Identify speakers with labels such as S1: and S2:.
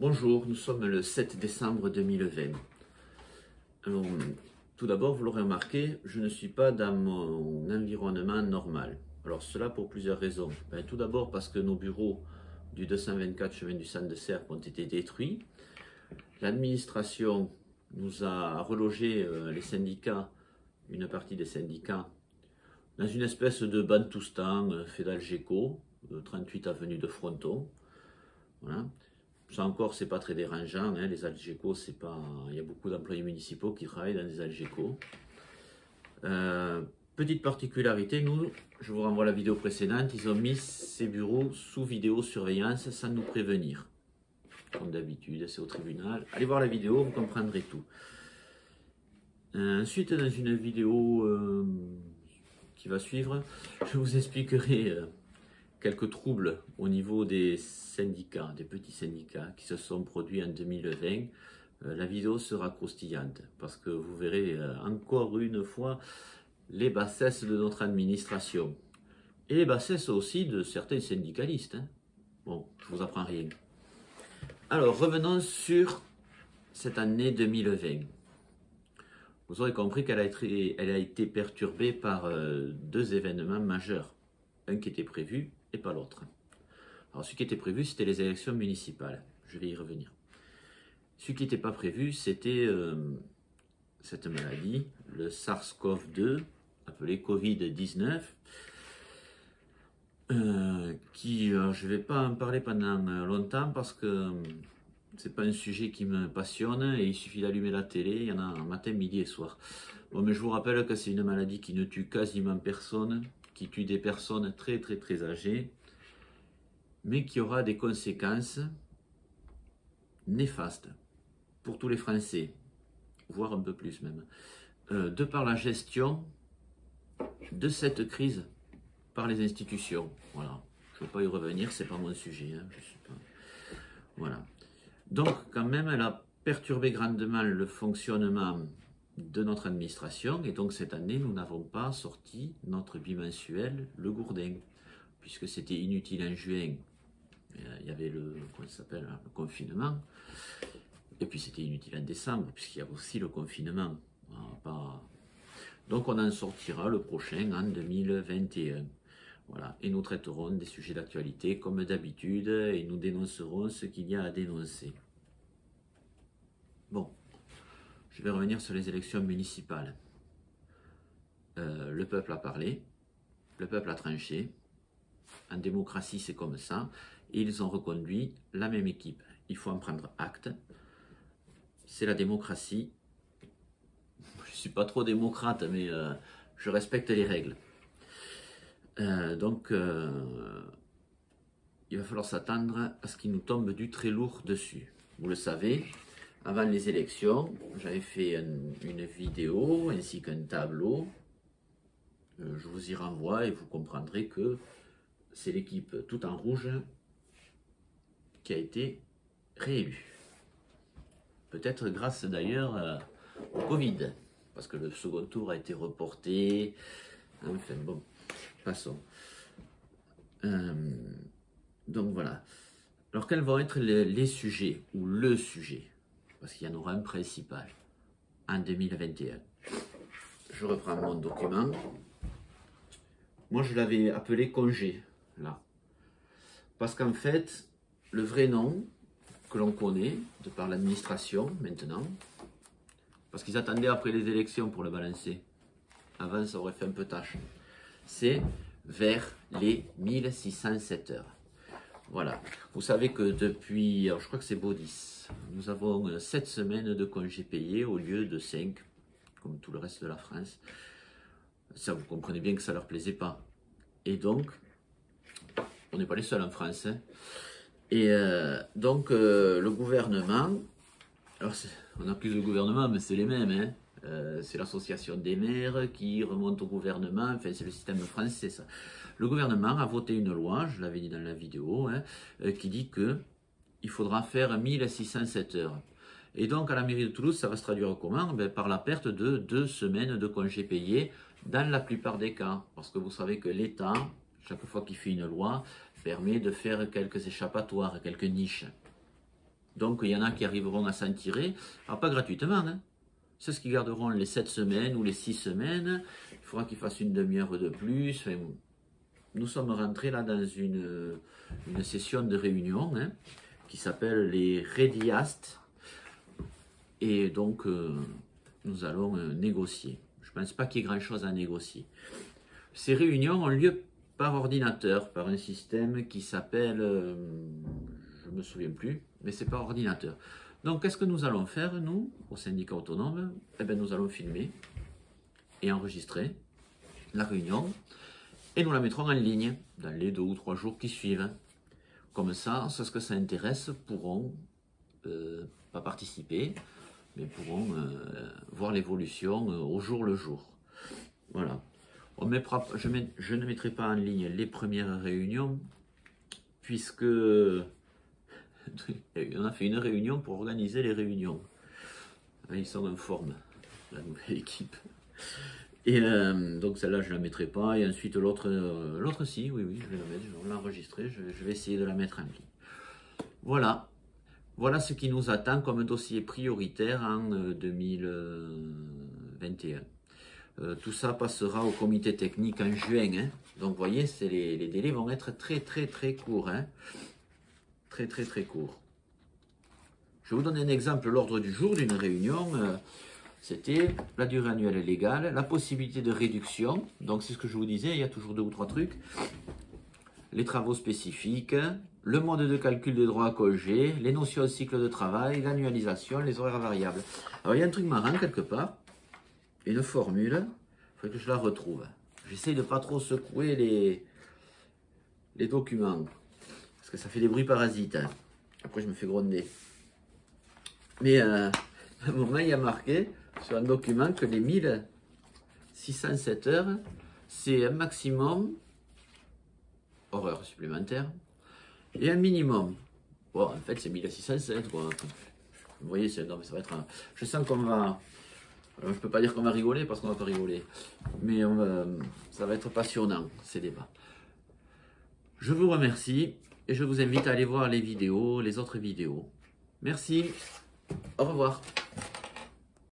S1: Bonjour, nous sommes le 7 décembre 2020. Alors, tout d'abord, vous l'aurez remarqué, je ne suis pas dans mon environnement normal. Alors cela pour plusieurs raisons. Tout d'abord parce que nos bureaux du 224 chemin du Centre de Sercq ont été détruits. L'administration nous a relogé les syndicats, une partie des syndicats, dans une espèce de bantoustan fait d'Algeco, 38 avenue de Fronton. Voilà. Ça encore, c'est pas très dérangeant, hein. Les Algeco, c'est pas. Il y a beaucoup d'employés municipaux qui travaillent dans des Algeco. Petite particularité, nous, je vous renvoie à la vidéo précédente, ils ont mis ces bureaux sous vidéosurveillance sans nous prévenir. Comme d'habitude, c'est au tribunal. Allez voir la vidéo, vous comprendrez tout. Ensuite, dans une vidéo qui va suivre, je vous expliquerai quelques troubles au niveau des syndicats, des petits syndicats qui se sont produits en 2020. La vidéo sera croustillante parce que vous verrez encore une fois les bassesses de notre administration et les bassesses aussi de certains syndicalistes. Hein. Bon, je vous apprends rien. Alors, revenons sur cette année 2020. Vous aurez compris qu'elle a été perturbée par deux événements majeurs. Un qui était prévu et pas l'autre. Alors, ce qui était prévu, c'était les élections municipales. Je vais y revenir. Ce qui n'était pas prévu, c'était cette maladie, le SARS-CoV-2, appelé Covid-19, qui, je ne vais pas en parler pendant longtemps parce que c'est pas un sujet qui me passionne et il suffit d'allumer la télé, il y en a matin, midi et soir. Bon, mais je vous rappelle que c'est une maladie qui ne tue quasiment personne, qui tue des personnes très âgées, mais qui aura des conséquences néfastes pour tous les Français, voire un peu plus même, de par la gestion de cette crise par les institutions. Voilà, je ne vais pas y revenir, c'est pas mon sujet. Hein, je suis pas... Voilà. Donc, quand même, elle a perturbé grandement le fonctionnement de notre administration, et donc cette année, nous n'avons pas sorti notre bimensuel, le Gourdin, puisque c'était inutile en juin. Il y avait le confinement, et puis c'était inutile en décembre, puisqu'il y a aussi le confinement. Donc on en sortira le prochain en 2021. Voilà. Et nous traiterons des sujets d'actualité comme d'habitude, et nous dénoncerons ce qu'il y a à dénoncer. Bon, je vais revenir sur les élections municipales. Le peuple a parlé, le peuple a tranché. En démocratie, c'est comme ça. Et ils ont reconduit la même équipe. Il faut en prendre acte. C'est la démocratie. Je ne suis pas trop démocrate, mais je respecte les règles. Donc, il va falloir s'attendre à ce qu'il nous tombe du très lourd dessus. Vous le savez, avant les élections, j'avais fait une vidéo ainsi qu'un tableau. Je vous y renvoie et vous comprendrez que c'est l'équipe tout en rouge qui a été réélue. Peut-être grâce d'ailleurs au Covid, parce que le second tour a été reporté. Enfin bon, passons. Donc voilà. Alors quels vont être les sujets, ou le sujet, parce qu'il y en aura un principal, en 2021. Je reprends mon document. Moi je l'avais appelé congé, là. Parce qu'en fait, le vrai nom que l'on connaît, de par l'administration maintenant, parce qu'ils attendaient après les élections pour le balancer, avant ça aurait fait un peu tâche, c'est vers les 1607 heures. Voilà. Vous savez que depuis, alors je crois que c'est Baudis, nous avons 7 semaines de congés payés au lieu de 5, comme tout le reste de la France. Ça, vous comprenez bien que ça ne leur plaisait pas. Et donc, on n'est pas les seuls en France. Hein. Et donc, le gouvernement, alors on a plus de gouvernement, mais c'est les mêmes. Hein. C'est l'association des maires qui remonte au gouvernement, enfin c'est le système français ça. Le gouvernement a voté une loi, je l'avais dit dans la vidéo, hein, qui dit qu'il faudra faire 1607 heures. Et donc à la mairie de Toulouse, ça va se traduire comment? Par la perte de 2 semaines de congés payés dans la plupart des cas. Parce que vous savez que l'État, chaque fois qu'il fait une loi, permet de faire quelques échappatoires, quelques niches. Donc il y en a qui arriveront à s'en tirer, alors pas gratuitement, hein. C'est ce qui garderont les 7 semaines ou les 6 semaines. Il faudra qu'ils fassent une demi-heure de plus. Enfin, nous sommes rentrés là dans une session de réunion, hein, qui s'appelle les Rediast. Et donc, nous allons négocier. Je ne pense pas qu'il y ait grand-chose à négocier. Ces réunions ont lieu par ordinateur, par un système qui s'appelle, je ne me souviens plus, mais c'est par ordinateur. Donc, qu'est-ce que nous allons faire, nous, au syndicat autonome? Eh bien, nous allons filmer et enregistrer la réunion et nous la mettrons en ligne dans les 2 ou 3 jours qui suivent. Comme ça, ceux que ça intéresse pourront pas participer, mais pourront voir l'évolution au jour le jour. Voilà. Je ne mettrai pas en ligne les premières réunions, puisque on a fait une réunion pour organiser les réunions. Ils sont en forme, la nouvelle équipe. Et donc celle-là, je ne la mettrai pas. Et ensuite l'autre si, oui, je vais la mettre, je vais l'enregistrer, je vais essayer de la mettre en ligne. Voilà. Voilà ce qui nous attend comme dossier prioritaire en 2021. Tout ça passera au comité technique en juin. Hein. Donc, vous voyez, les délais vont être très courts. Hein. Très courts. Je vais vous donner un exemple. L'ordre du jour d'une réunion, c'était la durée annuelle légale, la possibilité de réduction. Donc, c'est ce que je vous disais, il y a toujours 2 ou 3 trucs. Les travaux spécifiques, le mode de calcul des droits à congé, les notions de cycle de travail, l'annualisation, les horaires variables. Alors, il y a un truc marrant quelque part, une formule, il faut que je la retrouve. J'essaie de pas trop secouer les documents, parce que ça fait des bruits parasites. Hein. Après, je me fais gronder. Mais à un moment, il y a marqué sur un document que les 1607 heures, c'est un maximum heures supplémentaires et un minimum. Bon, en fait, c'est 1607, quoi. Vous voyez, non, mais ça va être je sens qu'on va... je ne peux pas dire qu'on va rigoler, parce qu'on va pas rigoler. Mais ça va être passionnant, ces débats. Je vous remercie, et je vous invite à aller voir les vidéos, les autres vidéos. Merci. Au revoir.